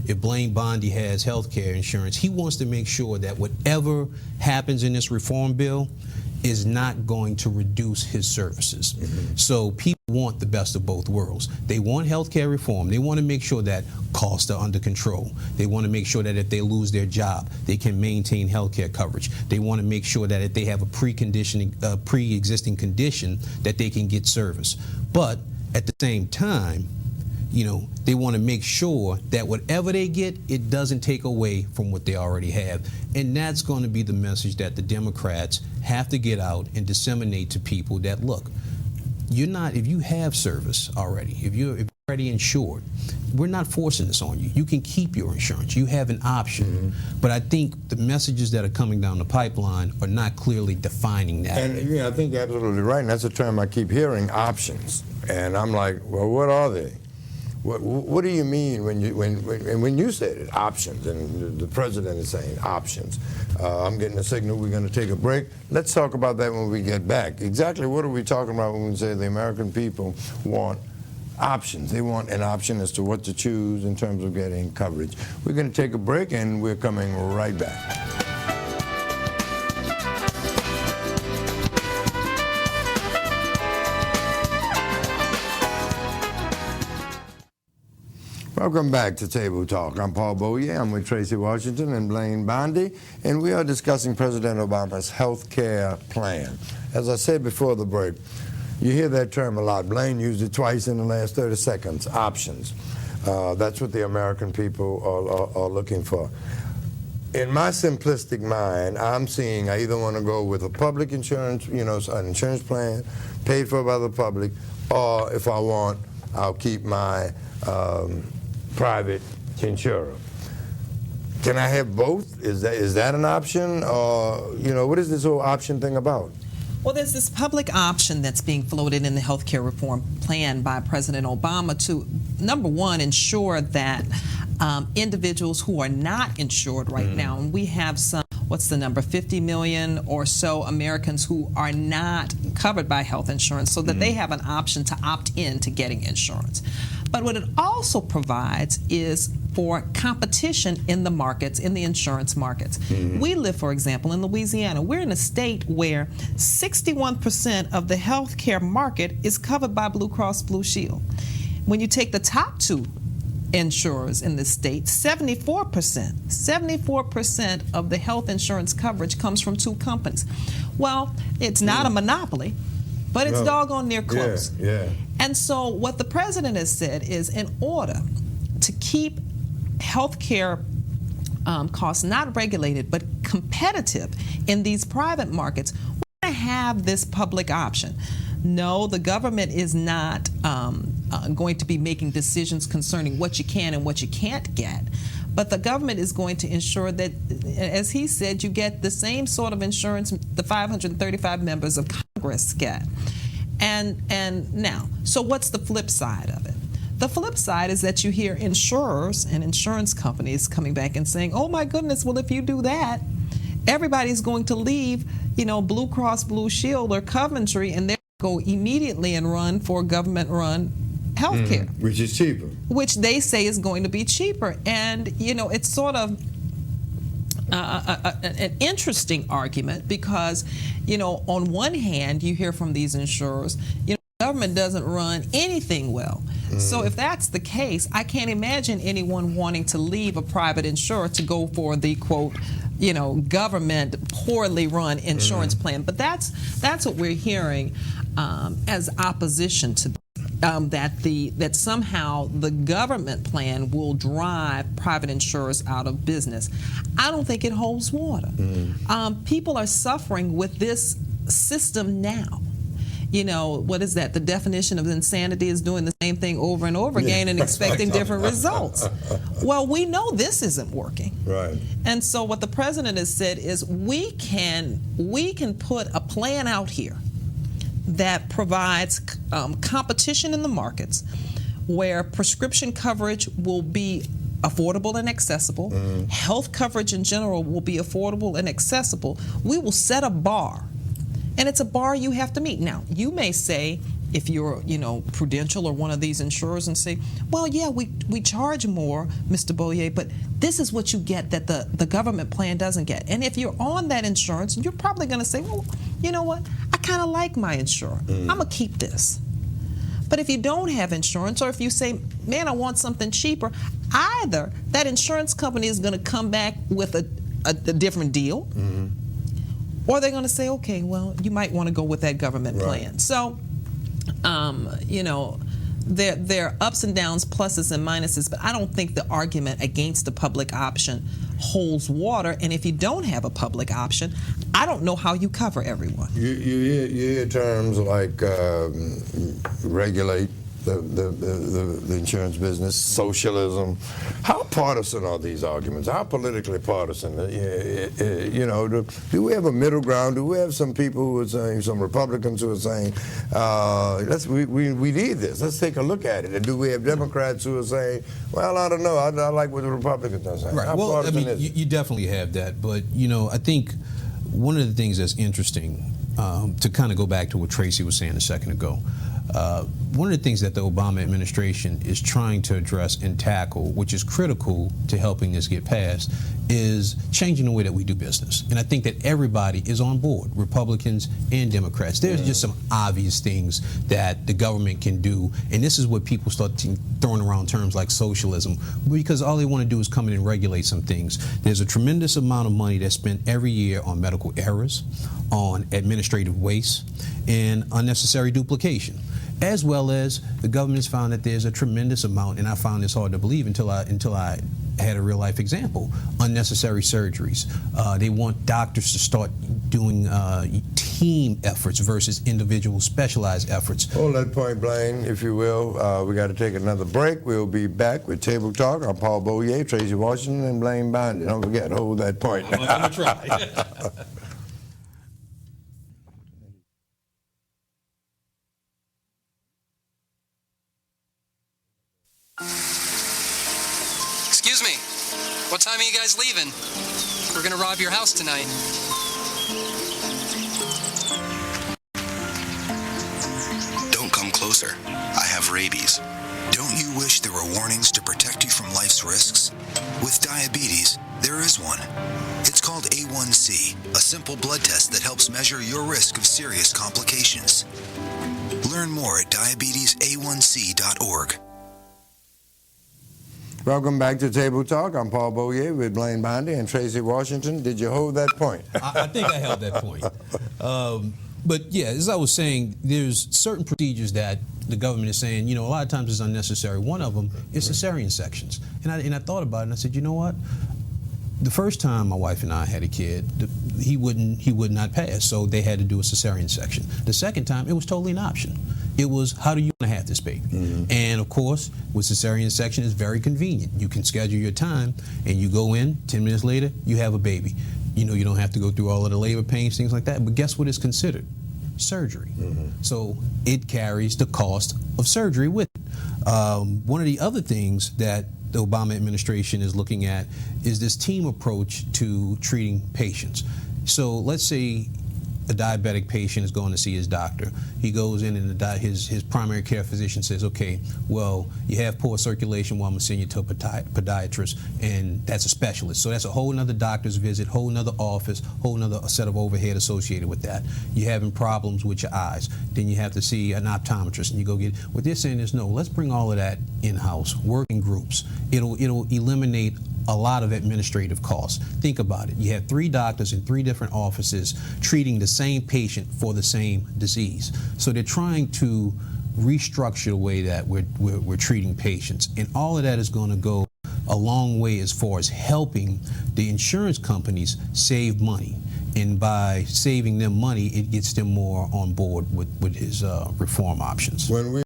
if Blayne Bondy has health care insurance, he wants to make sure that whatever happens in this reform bill is not going to reduce his services. So people want the best of both worlds. They want health care reform. They want to make sure that costs are under control. They want to make sure that if they lose their job, they can maintain health care coverage. They want to make sure that if they have a pre-existing condition, that they can get service. But at the same time, they want to make sure that whatever they get, it doesn't take away from what they already have. And that's going to be the message that the Democrats have to get out and disseminate to people that, look, if you have service already, if you're already insured, we're not forcing this on you. You can keep your insurance. You have an option. But I think the messages that are coming down the pipeline are not clearly defining that. And I think you're absolutely right. And that's a term I keep hearing, options. And I'm like, well, what are they? What do you mean when you said it, options, and the president is saying options? I'm getting a signal we're going to take a break. Let's talk about that when we get back. Exactly what are we talking about when we say the American people want options? They want an option as to what to choose in terms of getting coverage. We're going to take a break, and we're coming right back. Welcome back to Table Talk. I'm Paul Beaulieu. I'm with Tracie Washington and Blayne Bondy, and we are discussing President Obama's health care plan. As I said before the break, you hear that term a lot. Blayne used it twice in the last 30 seconds, options. That's what the American people are looking for. In my simplistic mind, I'm seeing I either want to go with a public insurance, an insurance plan paid for by the public, or if I want, I'll keep my private insurer. Can I have both? Is that an option? Or, what is this whole option thing about? Well, there's this public option that's being floated in the health care reform plan by President Obama to, number one, ensure that individuals who are not insured right now, and we have some, what's the number, 50 million or so Americans who are not covered by health insurance, so that they have an option to opt in to getting insurance. But what it also provides is for competition in the markets, in the insurance markets. We live, for example, in Louisiana. We're in a state where 61% of the health care market is covered by Blue Cross Blue Shield. When you take the top two insurers in the state, 74% of the health insurance coverage comes from two companies. Well, it's not a monopoly, but it's doggone near close. Yeah. And so what the president has said is, in order to keep health care costs not regulated but competitive in these private markets, we're going to have this public option. No, the government is not going to be making decisions concerning what you can and what you can't get. But the government is going to ensure that, as he said, you get the same sort of insurance the 535 members of Congress get. And now, so what's the flip side of it? The flip side is that you hear insurers and insurance companies coming back and saying, oh my goodness, well, if you do that, everybody's going to leave, Blue Cross Blue Shield or Coventry, and they're going to go immediately and run for government-run health care. Which is cheaper. Which they say is going to be cheaper. And, it's sort of an interesting argument because, on one hand, you hear from these insurers, the government doesn't run anything well. So if that's the case, I can't imagine anyone wanting to leave a private insurer to go for the, quote, government poorly run insurance plan. But that's what we're hearing as opposition to that somehow the government plan will drive private insurers out of business. I don't think it holds water. People are suffering with this system now. What is that? The definition of insanity is doing the same thing over and over again and expecting different results. Well, we know this isn't working. Right. And so what the president has said is we can put a plan out here that provides competition in the markets where prescription coverage will be affordable and accessible. Health coverage in general will be affordable and accessible. We will set a bar. And it's a bar you have to meet. Now, you may say if you're, Prudential or one of these insurers and say, well, yeah, we charge more, Mr. Beaulieu, but this is what you get that the government plan doesn't get. And if you're on that insurance, you're probably going to say, well, you know what? I kind of like my insurer. I'm going to keep this. But if you don't have insurance, or if you say, man, I want something cheaper, either that insurance company is going to come back with a different deal, or they're going to say, okay, well, you might want to go with that government plan. So, there are ups and downs, pluses and minuses, but I don't think the argument against the public option holds water. And if you don't have a public option, I don't know how you cover everyone. You hear terms like regulate the insurance business, socialism. How partisan are these arguments? How politically partisan? Do we have a middle ground? Do we have some people who are saying, some Republicans who are saying, we need this. Let's take a look at it. And do we have Democrats who are saying, well, I don't know. I like what the Republicans are saying. Right. Well, I mean, you definitely have that. But, I think one of the things that's interesting, to kind of go back to what Tracie was saying a second ago, one of the things that the Obama administration is trying to address and tackle, which is critical to helping this get passed, is changing the way that we do business. And I think that everybody is on board, Republicans and Democrats. There's just some obvious things that the government can do, and this is what people start throwing around terms like socialism, because all they want to do is come in and regulate some things. There's a tremendous amount of money that's spent every year on medical errors, on administrative waste, and unnecessary duplication, as well as the government has found that there's a tremendous amount, and I found this hard to believe until I had a real life example, unnecessary surgeries. They want doctors to start doing team efforts versus individual specialized efforts. Hold that point, Blayne, if you will. We got to take another break. We'll be back with Table Talk. I'm Paul Beaulieu, Tracie Washington, and Blayne Bondy. Don't forget, hold that point. I'm going to try. Excuse me, what time are you guys leaving? We're gonna rob your house tonight. Don't come closer. I have rabies. Don't you wish there were warnings to protect you from life's risks? With diabetes, there is one. It's called A1C, a simple blood test that helps measure your risk of serious complications. Learn more at diabetesaonc.org. Welcome back to Table Talk. I'm Paul Beaulieu with Blayne Bondy and Tracie Washington. Did you hold that point? I think I held that point. But yeah, as I was saying, there's certain procedures that the government is saying, a lot of times it's unnecessary. One of them is cesarean sections. And I thought about it and I said, you know what? The first time my wife and I had a kid, he would not pass, so they had to do a cesarean section. The second time, it was totally an option. It was, how do you want to have this baby? And of course, with cesarean section, it's very convenient. You can schedule your time, and you go in, 10 minutes later, you have a baby. You don't have to go through all of the labor pains, things like that. But guess what is considered? Surgery. So it carries the cost of surgery with it. One of the other things that the Obama administration is looking at is this team approach to treating patients. So let's say a diabetic patient is going to see his doctor. He goes in and his primary care physician says, okay, well, you have poor circulation, well, I'm going to send you to a podiatrist, and that's a specialist. So that's a whole nother doctor's visit, whole nother office, whole nother set of overhead associated with that. You're having problems with your eyes. Then you have to see an optometrist, and you go get, what they're saying is, no, let's bring all of that in-house, work in groups. It'll eliminate a lot of administrative costs. Think about it. You have 3 doctors in 3 different offices treating the same patient for the same disease. So they're trying to restructure the way that we're treating patients. And all of that is going to go a long way as far as helping the insurance companies save money. And by saving them money, it gets them more on board with his reform options. When we